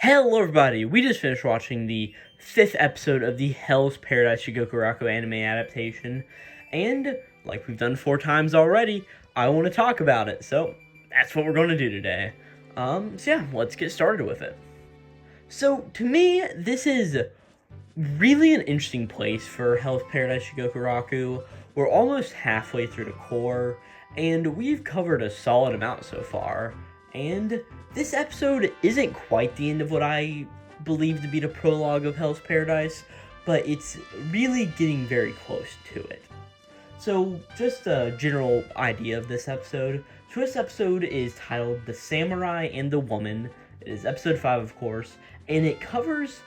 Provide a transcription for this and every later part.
Hello everybody, we just finished watching the 5th episode of the Hell's Paradise Jigokuraku anime adaptation, and like we've done 4 times already, I want to talk about it, so that's what we're going to do today. Let's get started with it. So, to me, this is really an interesting place for Hell's Paradise Jigokuraku. We're almost halfway through the core, and we've covered a solid amount so far, and this episode isn't quite the end of what I believe to be the prologue of Hell's Paradise, but it's really getting very close to it. So, just a general idea of this episode. So this episode is titled The Samurai and the Woman. It is episode 5, of course, and it covers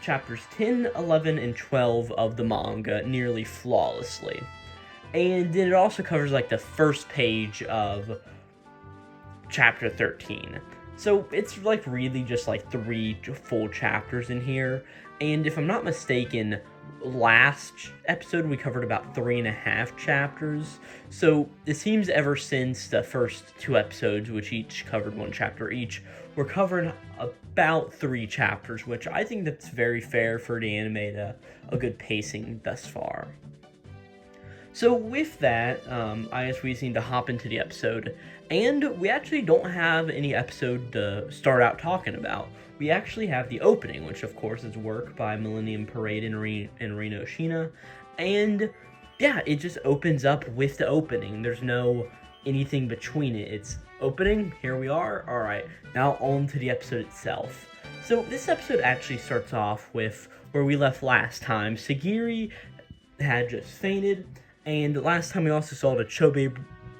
chapters 10, 11, and 12 of the manga nearly flawlessly. And then it also covers like the first page of chapter 13. So it's like really just like 3 full chapters in here. And if I'm not mistaken, last episode we covered about 3.5 chapters. So it seems ever since the first 2 episodes, which each covered 1 chapter each, we're covering about 3 chapters, which I think that's very fair for the anime to a good pacing thus far. So with that, I guess we just need to hop into the episode, and we actually don't have any episode to start out talking about. We actually have the opening, which of course is work by Millennium Parade and Reno Shina, and yeah, it just opens up with the opening. There's no anything between it. It's opening, here we are, alright, now on to the episode itself. So this episode actually starts off with where we left last time. Sagiri had just fainted, and last time we also saw the Chobe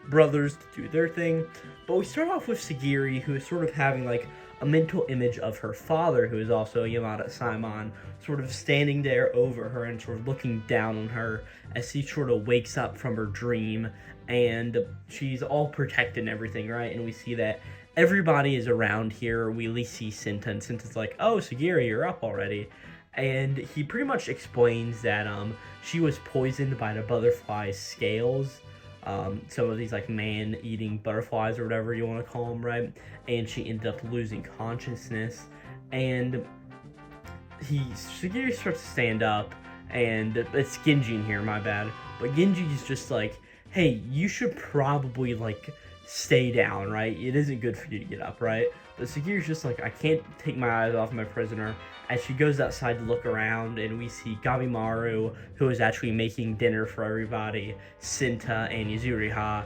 brothers do their thing, but we start off with Sagiri, who is sort of having like a mental image of her father, who is also Yamada Saimon, sort of standing there over her and sort of looking down on her as she sort of wakes up from her dream, and she's all protected and everything, right? And we see that everybody is around here. We at least see Senta, and Senta's like, oh, Sagiri, you're up already. And he pretty much explains that she was poisoned by the butterfly's scales, some of these like man-eating butterflies or whatever you want to call them, right? And she ended up losing consciousness, and Sagiri starts to stand up, and it's Genji in here, my bad, but Genji's just like, hey, you should probably like stay down, right? It isn't good for you to get up, right? But Sagiri's just like, I can't take my eyes off my prisoner, as she goes outside to look around, and we see Gabimaru, who is actually making dinner for everybody, Senta, and Yuzuriha.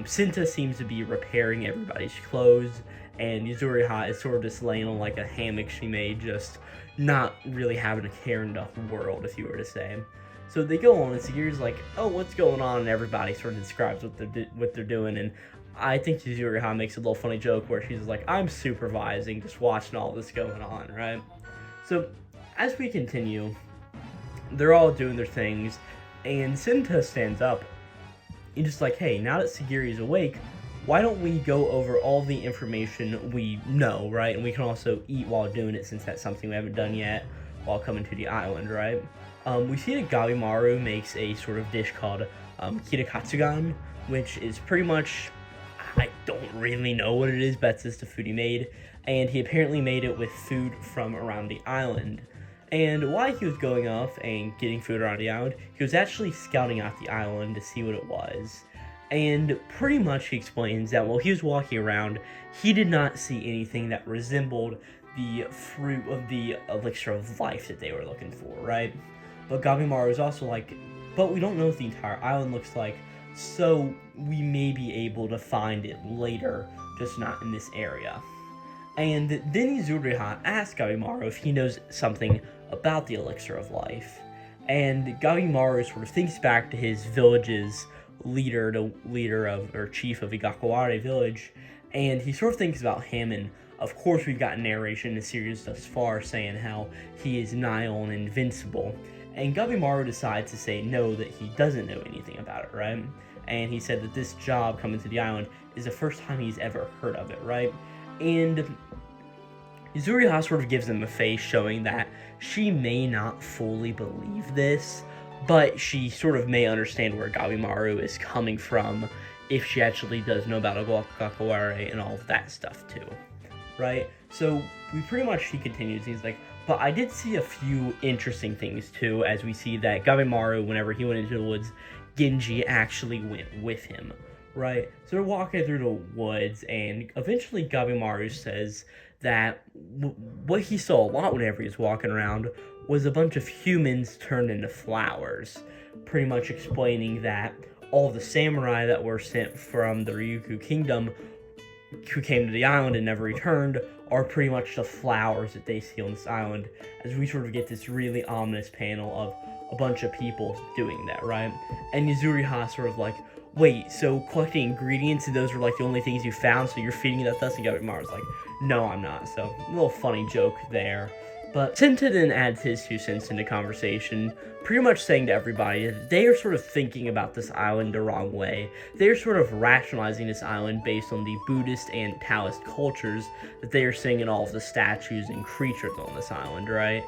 Senta seems to be repairing everybody's clothes, and Yuzuriha is sort of just laying on like a hammock she made, just not really having a care in the world, if you were to say. So they go on, and Sagiri's like, oh, what's going on? And everybody sort of describes what they're doing, and I think Yuzuriha makes a little funny joke where she's like, I'm supervising, just watching all this going on, right? So, as we continue, they're all doing their things, and Senta stands up, and just like, hey, now that Sagiri is awake, why don't we go over all the information we know, right? And we can also eat while doing it, since that's something we haven't done yet while coming to the island, right? We see that Gabimaru makes a sort of dish called kirakatsugan, which is pretty much, I don't really know what it is, but it's just the food he made, and he apparently made it with food from around the island. And while he was going off and getting food around the island, he was actually scouting out the island to see what it was. And pretty much he explains that while he was walking around, he did not see anything that resembled the fruit of the elixir of life that they were looking for, right? But Gabimaru is also like, but we don't know what the entire island looks like, so we may be able to find it later, just not in this area. And then Yuzuriha asks Gabimaru if he knows something about the elixir of life. And Gabimaru sort of thinks back to his village's chief of Igakaware village, and he sort of thinks about him, and of course we've got narration in the series thus far saying how he is nigh on invincible. And Gabimaru decides to say no, that he doesn't know anything about it, right? And he said that this job coming to the island is the first time he's ever heard of it, right? And Yuzuriha sort of gives him a face, showing that she may not fully believe this, but she sort of may understand where Gabimaru is coming from if she actually does know about Igakaware and all of that stuff too. right? So he continues, he's like, but I did see a few interesting things too, as we see that Gabimaru, whenever he went into the woods, Genji actually went with him, right? So they're walking through the woods, and eventually Gabimaru says that what he saw a lot whenever he was walking around was a bunch of humans turned into flowers, pretty much explaining that all the samurai that were sent from the Ryukyu Kingdom, who came to the island and never returned, are pretty much the flowers that they see on this island, as we sort of get this really ominous panel of a bunch of people doing that, right? And Yuzuriha sort of like, wait, so collecting ingredients and those were like the only things you found, so you're feeding it to us? And Gabimaru's like, no, I'm not. So a little funny joke there. But Senta then adds his 2 cents into conversation, pretty much saying to everybody that they are sort of thinking about this island the wrong way. They're sort of rationalizing this island based on the Buddhist and Taoist cultures that they are seeing in all of the statues and creatures on this island, right?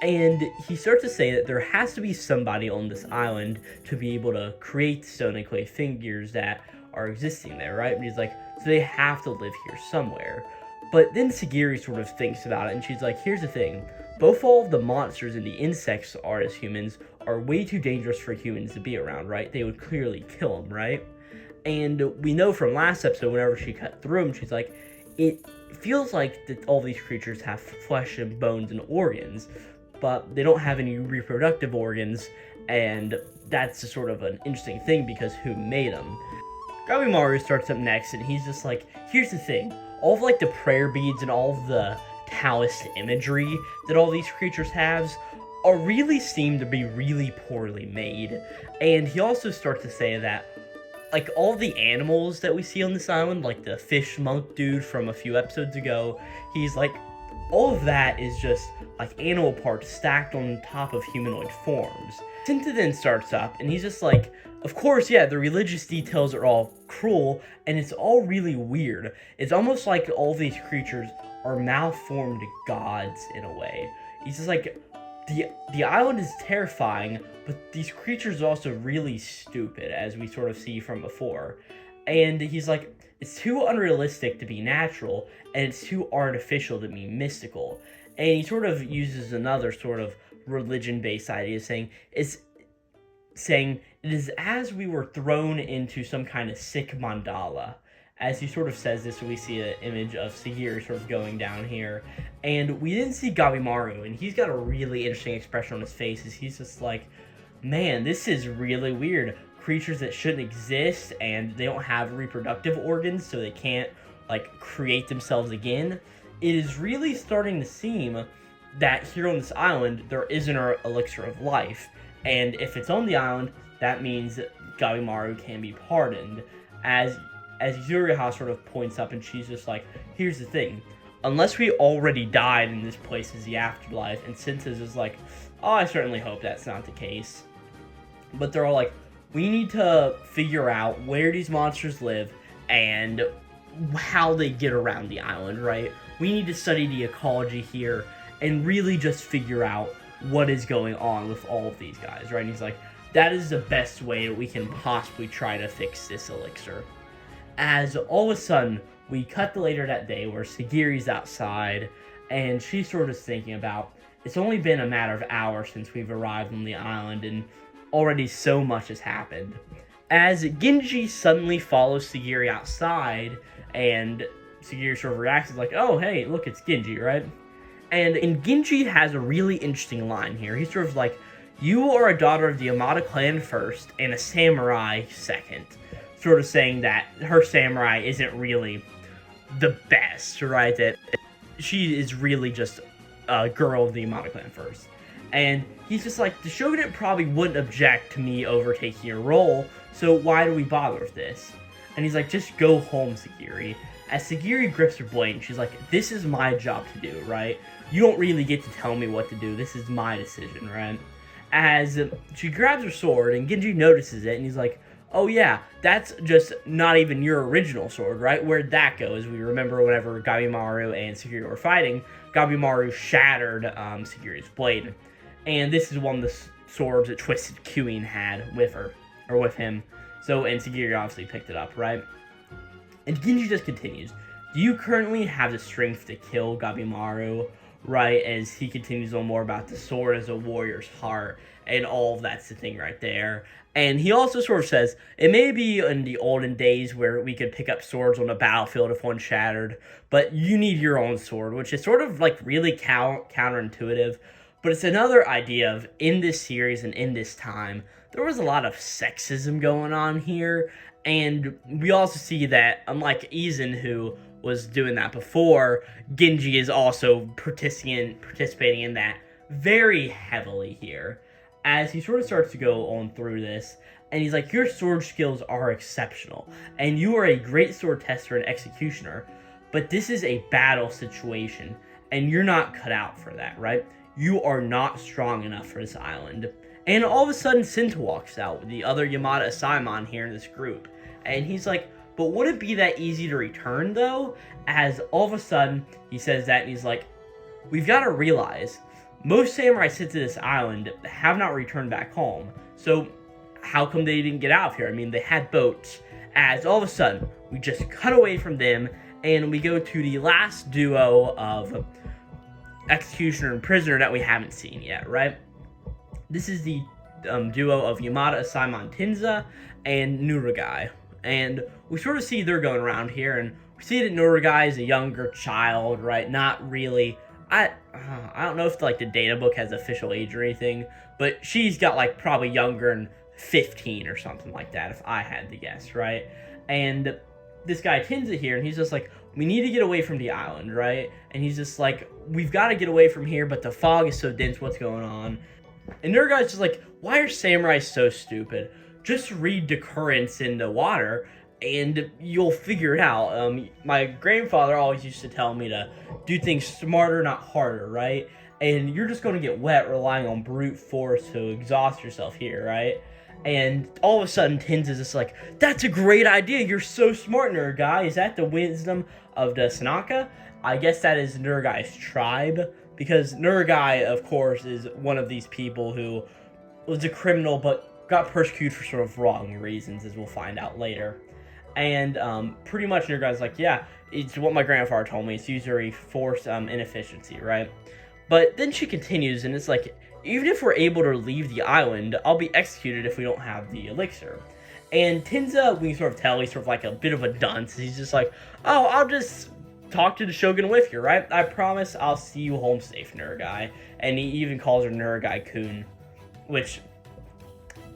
And he starts to say that there has to be somebody on this island to be able to create stone and clay figures that are existing there, right? And he's like, so they have to live here somewhere. But then Sagiri sort of thinks about it, and she's like, here's the thing. Both all of the monsters and the insects are, as humans, are way too dangerous for humans to be around, right? They would clearly kill them, right? And we know from last episode, whenever she cut through them, she's like, it feels like that all these creatures have flesh and bones and organs, but they don't have any reproductive organs, and that's a sort of an interesting thing because who made them? Gabimaru starts up next, and he's just like, here's the thing. All of like the prayer beads and all of the Taoist imagery that all these creatures have are really seem to be really poorly made. And he also starts to say that like all the animals that we see on this island, like the fish monk dude from a few episodes ago, he's like, all of that is just like animal parts stacked on top of humanoid forms. Senta then starts up, and he's just like, of course, yeah, the religious details are all cruel, and it's all really weird. It's almost like all these creatures are malformed gods in a way. He's just like, the island is terrifying, but these creatures are also really stupid, as we sort of see from before. And he's like, it's too unrealistic to be natural, and it's too artificial to be mystical. And he sort of uses another sort of religion-based idea, saying it is as we were thrown into some kind of sick mandala. As he sort of says this, we see an image of Sagiri sort of going down here. And we didn't see Gabimaru, and he's got a really interesting expression on his face, as he's just like, man, this is really weird. Creatures that shouldn't exist, and they don't have reproductive organs, so they can't, like, create themselves again. It is really starting to seem that here on this island, there isn't an elixir of life. And if it's on the island, that means that Gabimaru can be pardoned. As Yuriha sort of points up, and she's just like, here's the thing. Unless we already died and this place is the afterlife, and Senta's is like, oh, I certainly hope that's not the case. But they're all like, we need to figure out where these monsters live and how they get around the island, right? We need to study the ecology here and really just figure out what is going on with all of these guys, right? And he's like, that is the best way that we can possibly try to fix this elixir. As all of a sudden, we cut to later that day where Sagiri's outside, and she's sort of thinking about, it's only been a matter of hours since we've arrived on the island, and already so much has happened. As Genji suddenly follows Sagiri outside, and Sagiri sort of reacts like, oh, hey, look, it's Genji, right? And Genji has a really interesting line here. He's sort of like, you are a daughter of the Yamada clan first, and a samurai second. Sort of saying that her samurai isn't really the best, right? That she is really just a girl of the Yamada clan first. And he's just like, the shogunate probably wouldn't object to me overtaking your role, so why do we bother with this? And he's like, just go home, Sagiri. As Sagiri grips her blade, and she's like, this is my job to do, right? You don't really get to tell me what to do. This is my decision, right? As she grabs her sword, and Genji notices it, and he's like, oh yeah, that's just not even your original sword, right? Where'd that go? As we remember, whenever Gabimaru and Sagiri were fighting, Gabimaru shattered Sagiri's blade. And this is one of the swords that Twisted Queen had with her, or with him. So, and Sagiri obviously picked it up, right? And Genji just continues. do you currently have the strength to kill Gabimaru, right, as he continues on more about the sword as a warrior's heart, and all of that's the thing right there. And he also sort of says, it may be in the olden days where we could pick up swords on the battlefield if one shattered, but you need your own sword, which is sort of like really counterintuitive. But it's another idea of, in this series and in this time, there was a lot of sexism going on here. And we also see that, unlike Izan, who was doing that before, Genji is also participating in that very heavily here. As he sort of starts to go on through this, and he's like, your sword skills are exceptional, and you are a great sword tester and executioner, but this is a battle situation, and you're not cut out for that, right? You are not strong enough for this island. And all of a sudden, Sinta walks out, the other Yamada Asaemon here in this group, and he's like, but would it be that easy to return, though? As all of a sudden, he says that, and he's like, we've got to realize, most samurai sent to this island have not returned back home. So how come they didn't get out of here? I mean, they had boats. As all of a sudden, we just cut away from them, and we go to the last duo of executioner and prisoner that we haven't seen yet, right? This is the duo of Yamada Asaemon Tenza and Nuragai. And we sort of see they're going around here, and we see that Nuragai is a younger child, right? Not really... I don't know if like the data book has official age or anything, but she's got like probably younger than 15 or something like that, if I had to guess, right? And this guy Tenza here, and he's just like, we need to get away from the island, right? And he's just like, we've got to get away from here, but the fog is so dense, what's going on? And Nurgai's just like, why are samurai so stupid? Just read the currents in the water, and you'll figure it out. My grandfather always used to tell me to do things smarter, not harder, right? And you're just going to get wet relying on brute force to exhaust yourself here, right? And all of a sudden, Tins is just like, that's a great idea. You're so smart, Nurgai. Is that the wisdom of the Sanaka? I guess that is Nurgai's tribe, because Nurgai, of course, is one of these people who was a criminal but got persecuted for sort of wrong reasons, as we'll find out later. And pretty much Nurgai's like, yeah, it's what my grandfather told me. It's usually force inefficiency, right? But then she continues, and it's like, even if we're able to leave the island, I'll be executed if we don't have the elixir. And Tenza, we can sort of tell, he's sort of like a bit of a dunce. He's just like, oh, I'll just talk to the Shogun with you, right? I promise I'll see you home safe, Nurgai. And he even calls her Nurgai-kun, which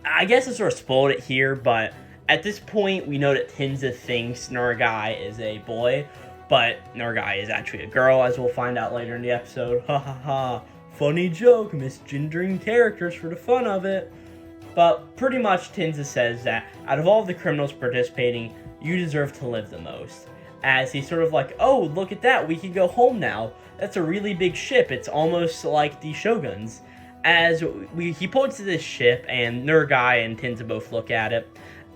I guess I sort of spoiled it here, but at this point, we know that Tenza thinks Nurgai is a boy, but Nurgai is actually a girl, as we'll find out later in the episode. Ha ha ha. Funny joke, misgendering characters for the fun of it. But pretty much Tenza says that out of all of the criminals participating, you deserve to live the most. As he's sort of like, oh, look at that, we can go home now. That's a really big ship. It's almost like the Shogun's. As he points to this ship, and Nurgai and Tenza both look at it,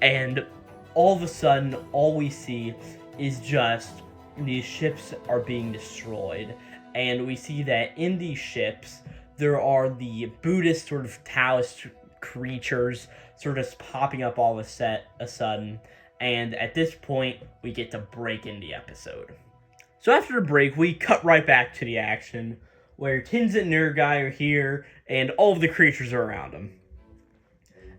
and all of a sudden, all we see is just these ships are being destroyed. And we see that in these ships, there are the Buddhist sort of Taoist creatures sort of popping up all of a sudden. And at this point, we get to break in the episode. So after the break, we cut right back to the action, where Tenza and Nurgai are here, and all of the creatures are around them.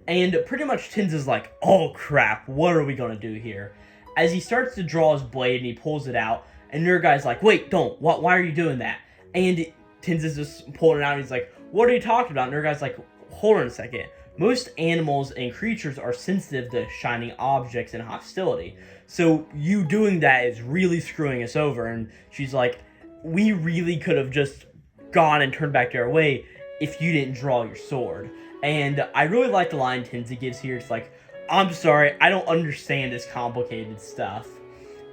And pretty much Tenza's like, oh crap, what are we gonna do here? As he starts to draw his blade and he pulls it out, and Nurgai's like, wait, don't, why are you doing that? And Tenza's just pulling it out, and he's like, what are you talking about? Nurgai's like, hold on a second. Most animals and creatures are sensitive to shining objects and hostility. So you doing that is really screwing us over. And she's like, we really could have just gone and turned back our way if you didn't draw your sword. And I really like the line Tenza gives here. It's like, I'm sorry, I don't understand this complicated stuff.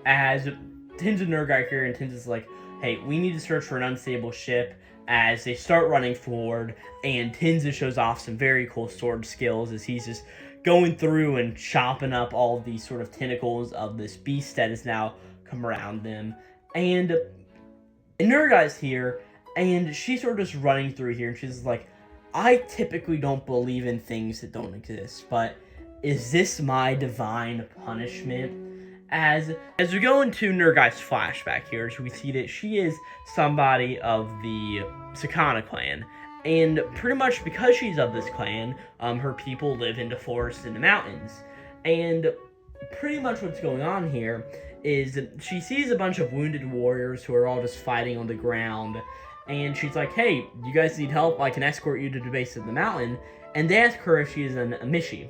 As Tenza and Nurgai here, and Tenza's like, hey, we need to search for an unstable ship. As they start running forward, and Tenza shows off some very cool sword skills as he's just going through and chopping up all of these sort of tentacles of this beast that has now come around them. And Nurgai's here, and she's sort of just running through here, and she's like, I typically don't believe in things that don't exist, but is this my divine punishment? As we go into Nurgai's flashback here, we see that she is somebody of the Sakana clan. And pretty much because she's of this clan, her people live in the forests and the mountains. And pretty much what's going on here is she sees a bunch of wounded warriors who are all just fighting on the ground. And she's like, hey, you guys need help? I can escort you to the base of the mountain. And they ask her if she is an Amishi.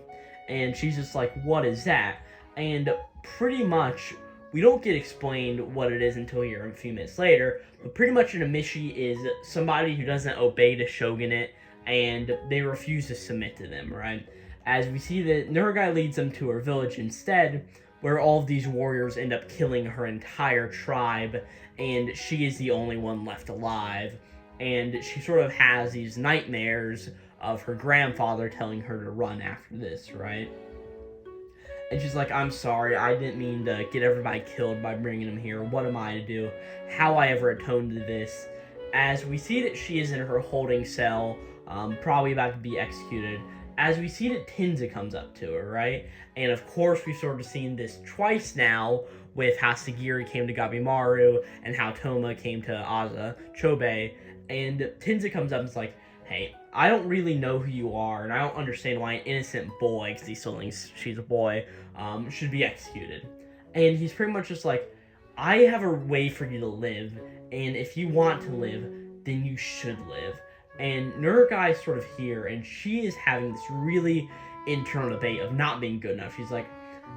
And she's just like, what is that? And pretty much, we don't get explained what it is until here a few minutes later, but pretty much an Amishi is somebody who doesn't obey the shogunate, and they refuse to submit to them, right? As we see that Nurgai leads them to her village instead, where all of these warriors end up killing her entire tribe, and she is the only one left alive. And she sort of has these nightmares of her grandfather telling her to run after this, right? And she's like, I'm sorry, I didn't mean to get everybody killed by bringing them here. What am I to do? How I ever atoned to this? As we see that she is in her holding cell, probably about to be executed. As we see that Tenza comes up to her, right? And of course, we've sort of seen this twice now, with how Sagiri came to Gabimaru, and how Toma came to Aza, Chobe. And Tenza comes up and is like, hey, I don't really know who you are, and I don't understand why an innocent boy, because he still thinks she's a boy, should be executed. And he's pretty much just like, I have a way for you to live, and if you want to live, then you should live. And Nurgai's sort of here, and she is having this really internal debate of not being good enough. She's like,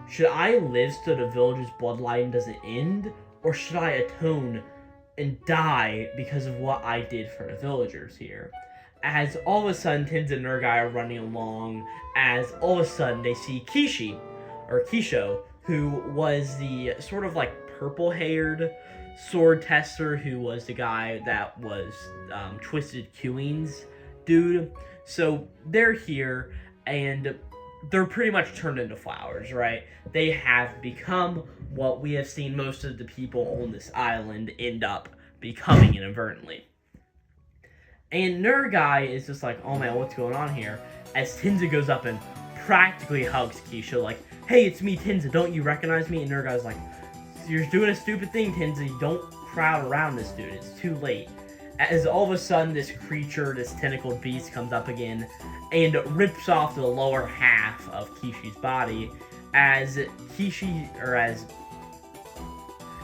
should I live so the village's bloodline doesn't end, or should I atone and die because of what I did for the villagers here? As all of a sudden, Tenza and Nurgai are running along, as all of a sudden they see Kisho, who was the sort of like purple-haired sword tester, who was the guy that was Twisted Queuing's dude. So they're here, and they're pretty much turned into flowers, right? They have become what we have seen most of the people on this island end up becoming inadvertently. And Nurgai is just like, oh man, what's going on here? As Tenza goes up and practically hugs Kisho, like, hey, it's me, Tenza, don't you recognize me? And Nurgai's like, you're doing a stupid thing, Tenza, you don't crowd around this dude, it's too late. As all of a sudden this creature, this tentacled beast, comes up again and rips off the lower half of Kishi's body, as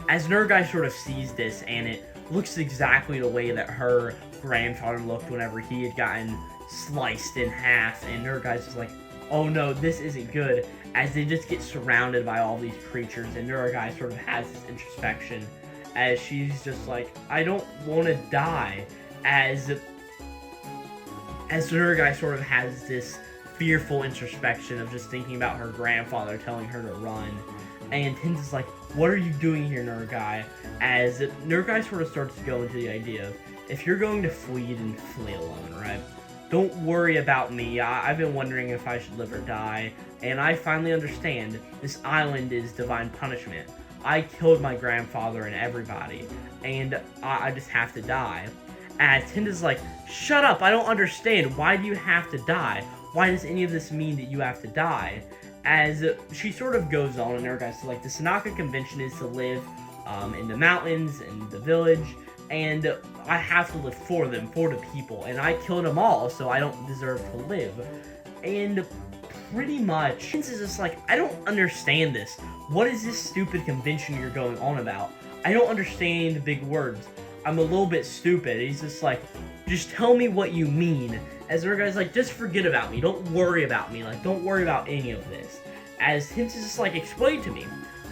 Nurgai sort of sees this, and it looks exactly the way that her grandfather looked whenever he had gotten sliced in half. And Nurgai's just like, oh no, this isn't good, as they just get surrounded by all these creatures. And Nurgai sort of has this introspection, as she's just like, I don't want to die, as Nurgai sort of has this fearful introspection of just thinking about her grandfather telling her to run. And Tenza's like, what are you doing here, Nurgai? As Nurgai sort of starts to go into the idea of, if you're going to flee, then flee alone, right? Don't worry about me. I've been wondering if I should live or die, and I finally understand this island is divine punishment. I killed my grandfather and everybody, and I just have to die. As Tenza's like, shut up, I don't understand. Why do you have to die? Why does any of this mean that you have to die? As she sort of goes on, and Nurgai's like, the Sanaka convention is to live in the mountains, in the village, and I have to live for them, for the people, and I killed them all, so I don't deserve to live. And pretty much, Tenza is just like, I don't understand this. What is this stupid convention you're going on about? I don't understand the big words. I'm a little bit stupid. He's just like, just tell me what you mean. As Nurgai's like, just forget about me. Don't worry about me. Like, don't worry about any of this. As Tenza's just like, explain to me.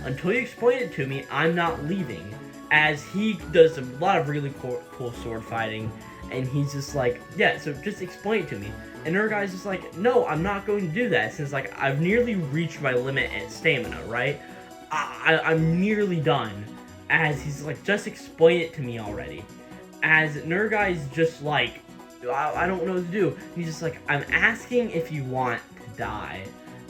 Until you explain it to me, I'm not leaving. As he does a lot of really cool sword fighting, and he's just like, yeah, so just explain it to me. And Nurgai's just like, no, I'm not going to do that, since like I've nearly reached my limit at stamina, right? I'm nearly done. As he's like, just explain it to me already. As Nurgai's just like, I don't know what to do. He's just like, I'm asking if you want to die.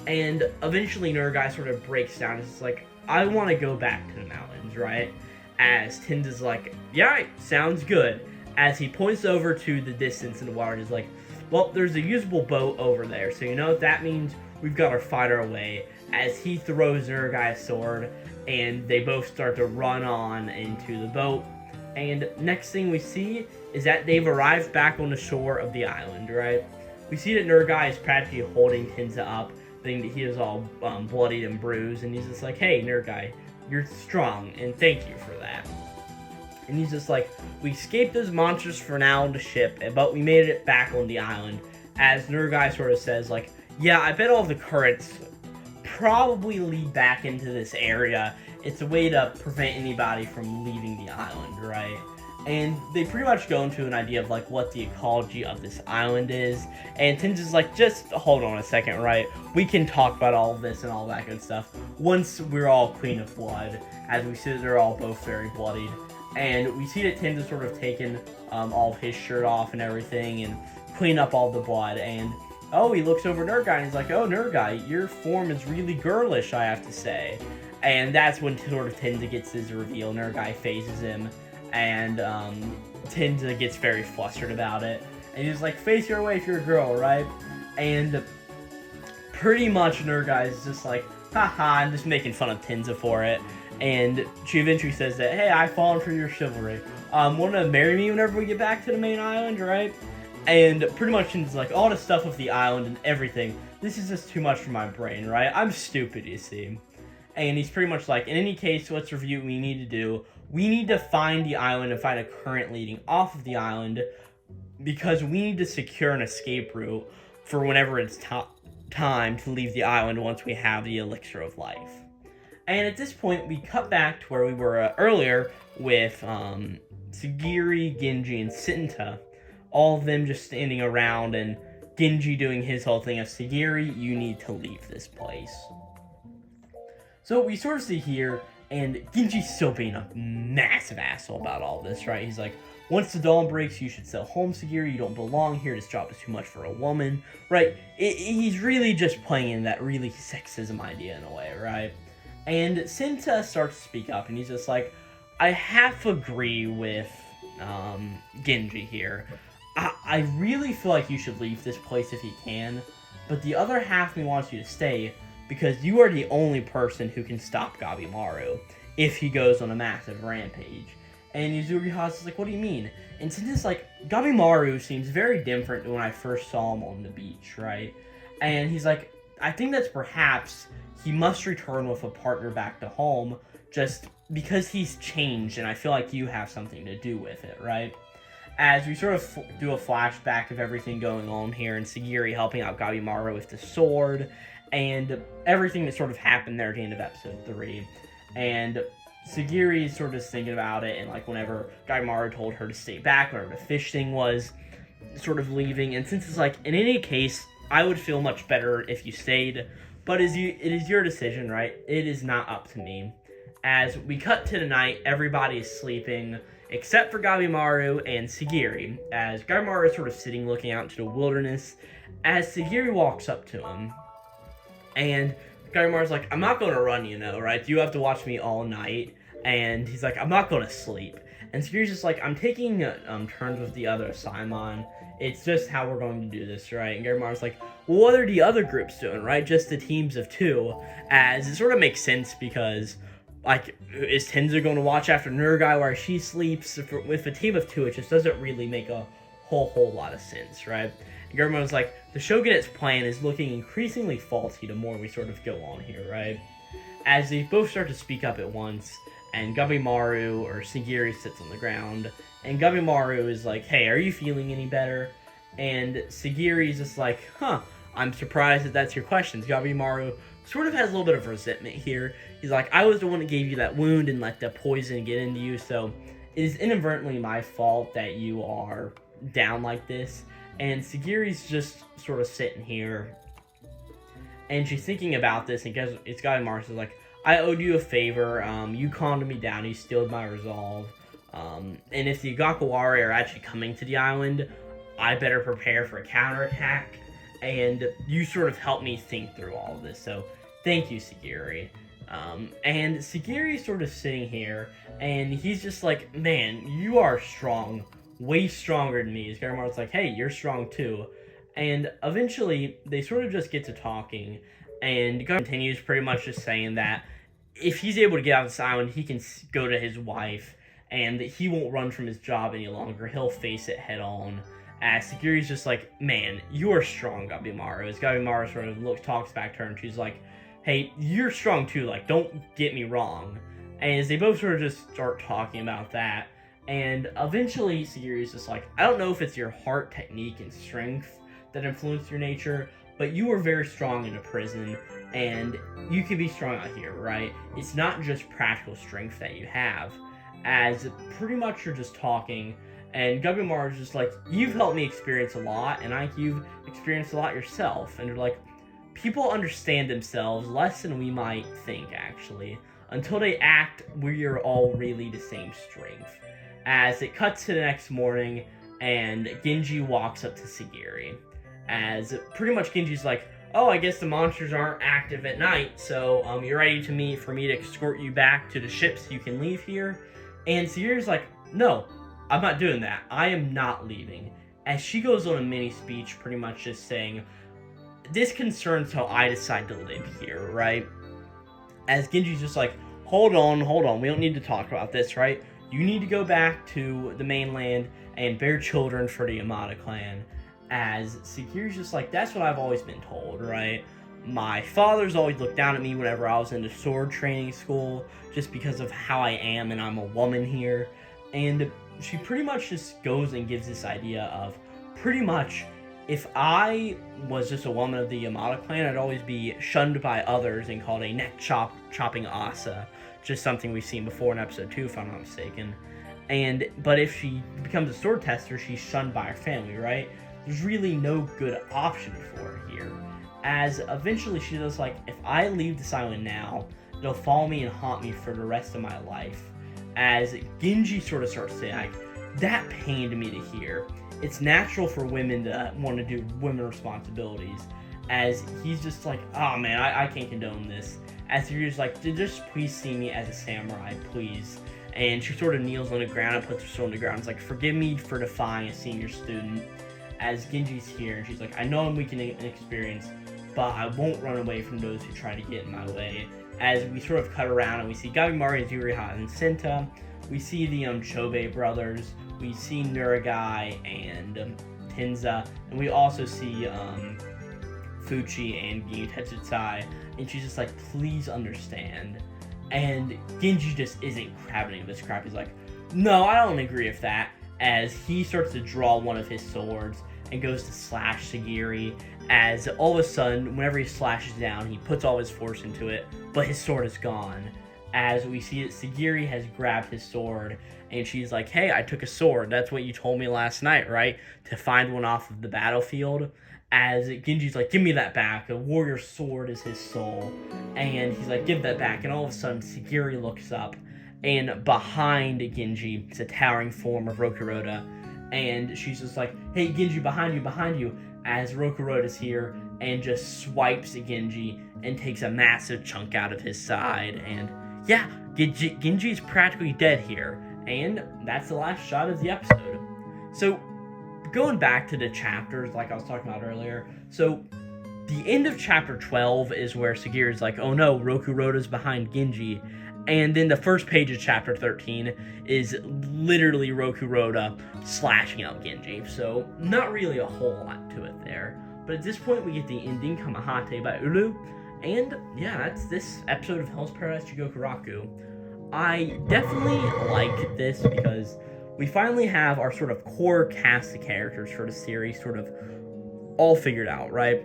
And eventually Nurgai sort of breaks down. It's like, I want to go back to the mountains, right? As Tenza's like, yeah, sounds good. As he points over to the distance in the water, and is like, well, there's a usable boat over there, so you know what that means? We've got to fight our way. As he throws Nurgai a sword, and they both start to run on into the boat. And next thing we see is that they've arrived back on the shore of the island, right? We see that Nergai is practically holding Tenza up, thinking that he is all bloodied and bruised, and he's just like, hey, Nergai, you're strong, and thank you for that. And he's just like, we escaped those monsters for now on the ship, but we made it back on the island. As Nergai sort of says, like, yeah, I bet all the currents probably lead back into this area. It's a way to prevent anybody from leaving the island, right? And they pretty much go into an idea of, like, what the ecology of this island is. And Tenza's like, just hold on a second, right? We can talk about all of this and all that good stuff once we're all clean of blood, as we see that they're all both very bloodied. And we see that Tenza's sort of taken all of his shirt off and everything and clean up all the blood. And, oh, he looks over Nergai and he's like, oh, Nergai, your form is really girlish, I have to say. And that's when sort of Tenza gets his reveal. Nergai phases him, and Tenza gets very flustered about it. And he's like, face your way if you're a girl, right? And pretty much Nergai is just like, haha, I'm just making fun of Tenza for it. And she eventually says that, hey, I've fallen for your chivalry. Want to marry me whenever we get back to the main island, right? And pretty much Tenza's like, all the stuff of the island and everything, this is just too much for my brain, right? I'm stupid, you see. And he's pretty much like, in any case, let's review what we need to do. We need to find the island and find a current leading off of the island, because we need to secure an escape route for whenever it's time to leave the island once we have the elixir of life. And at this point, we cut back to where we were earlier with Sagiri, Genji, and Sinta. All of them just standing around, and Genji doing his whole thing of, Sagiri, you need to leave this place. So we sort of see here, and Genji's still being a massive asshole about all this, right? He's like, once the dawn breaks, you should sell home, Sagiri. You don't belong here. This job is too much for a woman, right? He's really just playing in that really sexism idea in a way, right? And Sinta starts to speak up, and he's just like, I half agree with Genji here. I really feel like you should leave this place if you can, but the other half of me wants you to stay, because you are the only person who can stop Gabimaru if he goes on a massive rampage. And Yuzuriha's like, what do you mean? And Sinta's like, Gabimaru seems very different than when I first saw him on the beach, right? And he's like, I think that's perhaps he must return with a partner back to home, just because he's changed, and I feel like you have something to do with it, right? As we sort of do a flashback of everything going on here, and Sagiri helping out Gabimaru with the sword, and everything that sort of happened there at the end of episode 3. And Sagiri is sort of thinking about it, and like whenever Gabimaru told her to stay back, whenever the fish thing was, sort of leaving. And since it's like, in any case, I would feel much better if you stayed, but it is your decision, right? It is not up to me. As we cut to the night, everybody is sleeping, except for Gabimaru and Sagiri, as Gabimaru is sort of sitting looking out into the wilderness, as Sagiri walks up to him. And Gabimaru's like, I'm not going to run, you know, right? You have to watch me all night. And he's like, I'm not going to sleep. And Sagiri's just like, I'm taking turns with the other Simon. It's just how we're going to do this, right? And Gabimaru's like, well, what are the other groups doing, right? Just the teams of 2. As it sort of makes sense because, like, is Tenza going to watch after Nergai while she sleeps? With a team of 2, it just doesn't really make a whole lot of sense, right? Gabimaru's like, the Shogunette's plan is looking increasingly faulty the more we sort of go on here, right? As they both start to speak up at once, and Gabimaru, or Sagiri, sits on the ground, and Gabimaru is like, hey, are you feeling any better? And Sagiri's just like, I'm surprised that that's your questions. Gabimaru sort of has a little bit of resentment here. He's like, I was the one that gave you that wound and let the poison get into you, so it is inadvertently my fault that you are down like this. And Sagiri's just sort of sitting here, and she's thinking about this, and it's Gabimaru's like, I owed you a favor, you calmed me down, you stilled my resolve, and if the Igakawari are actually coming to the island, I better prepare for a counterattack, and you sort of helped me think through all of this, so thank you, Sagiri. And Sagiri's sort of sitting here, and he's just like, man, you are strong, way stronger than me. Gabimaru's like, hey, you're strong too. And eventually, they sort of just get to talking, and Gabimaru continues pretty much just saying that if he's able to get out of this island, he can go to his wife, and he won't run from his job any longer. He'll face it head on. As Sagiri's just like, man, you are strong, Gabimaru. As Gabimaru sort of talks back to her, and she's like, hey, you're strong too, like, don't get me wrong. And as they both sort of just start talking about that, and eventually Sagiri's just like, I don't know if it's your heart, technique, and strength that influenced your nature, but you are very strong in a prison, and you can be strong out here, right? It's not just practical strength that you have. As pretty much you're just talking, and Gabimaru's just like, you've helped me experience a lot, and you've experienced a lot yourself. And you're like, people understand themselves less than we might think, actually. Until they act, we are all really the same strength. As it cuts to the next morning, and Genji walks up to Sagiri. As pretty much Genji's like, oh, I guess the monsters aren't active at night, so you're ready for me to escort you back to the ship so you can leave here? And Sagiri's like, no, I'm not doing that. I am not leaving. As she goes on a mini speech, pretty much just saying, this concerns how I decide to live here, right? As Genji's just like, hold on, we don't need to talk about this, right? You need to go back to the mainland and bear children for the Yamada clan. As Sagiri's just like, that's what I've always been told, right? My father's always looked down at me whenever I was in the sword training school, just because of how I am and I'm a woman here. And she pretty much just goes and gives this idea of, pretty much, if I was just a woman of the Yamada clan, I'd always be shunned by others and called a neck-chopping Asa. Just something we've seen before in episode 2, if I'm not mistaken. But if she becomes a sword tester, she's shunned by her family, right? There's really no good option for her here. As eventually she's just like, if I leave this island now, it'll follow me and haunt me for the rest of my life. As Genji sort of starts saying, like, that pained me to hear. It's natural for women to want to do women responsibilities. As he's just like, oh man, I can't condone this. As he's like, just please see me as a samurai, please. And she sort of kneels on the ground and puts her sword on the ground. It's like, forgive me for defying a senior student. As Genji's here, and she's like, I know I'm weak in experience, but I won't run away from those who try to get in my way. As we sort of cut around and we see Gabimaru, Yuriha, and Senta. We see the Chobe brothers. We see Nuragai and Tenza. And we also see Fuchi and Gyu Tetsutsai. And she's just like, please understand. And Genji just isn't having this crap. He's like, no, I don't agree with that. As he starts to draw one of his swords and goes to slash Sagiri. As all of a sudden, whenever he slashes down, he puts all his force into it, but his sword is gone. As we see that Sagiri has grabbed his sword, and she's like, hey, I took a sword. That's what you told me last night, right? To find one off of the battlefield. As Genji's like, give me that back. A warrior sword is his soul. And he's like, give that back. And all of a sudden, Sagiri looks up, and behind Genji is a towering form of Rokuroda. And she's just like, hey, Genji, behind you. As Rokuroda's here and just swipes at Genji and takes a massive chunk out of his side. And yeah, Genji's practically dead here. And that's the last shot of the episode. So, going back to the chapters like I was talking about earlier. So, the end of chapter 12 is where Sagiri's like, oh no, Rokuroda's behind Genji. And then the first page of chapter 13 is literally Rokuroda slashing out Genji. So, not really a whole lot to it there. But at this point, we get the ending, Kamahate by Uru. And yeah, that's this episode of Hell's Paradise Jigokuraku. I definitely like this because we finally have our sort of core cast of characters for the series sort of all figured out, right?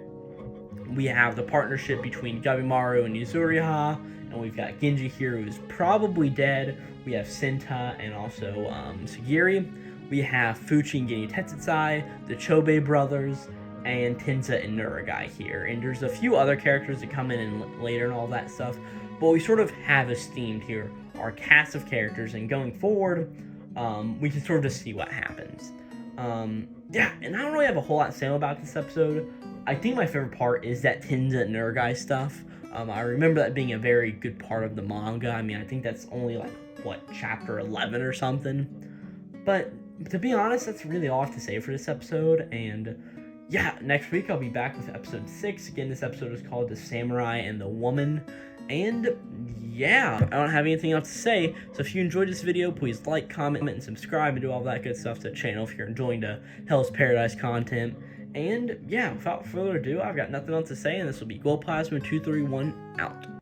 We have the partnership between Gabimaru and Yuzuriha, and we've got Genji here, who's probably dead. We have Senta and also Sagiri. We have Fuchi and Ginyu Tetsutsai, the Chobe brothers, and Tenza and Nuragai here. And there's a few other characters that come in later and all that stuff, but we sort of have this themed here, our cast of characters, and going forward, we can sort of just see what happens. Yeah, and I don't really have a whole lot to say about this episode. I think my favorite part is that Tenza and Nuragai stuff. I remember that being a very good part of the manga. I mean, I think that's only like, chapter 11 or something. But to be honest, that's really all I have to say for this episode. And yeah, next week I'll be back with episode 6. Again, this episode is called The Samurai and the Woman. And yeah, I don't have anything else to say, so if you enjoyed this video, please like, comment, and subscribe, and do all that good stuff to the channel if you're enjoying the Hell's Paradise content. And yeah, without further ado, I've got nothing else to say, and this will be Glowplasma231 out.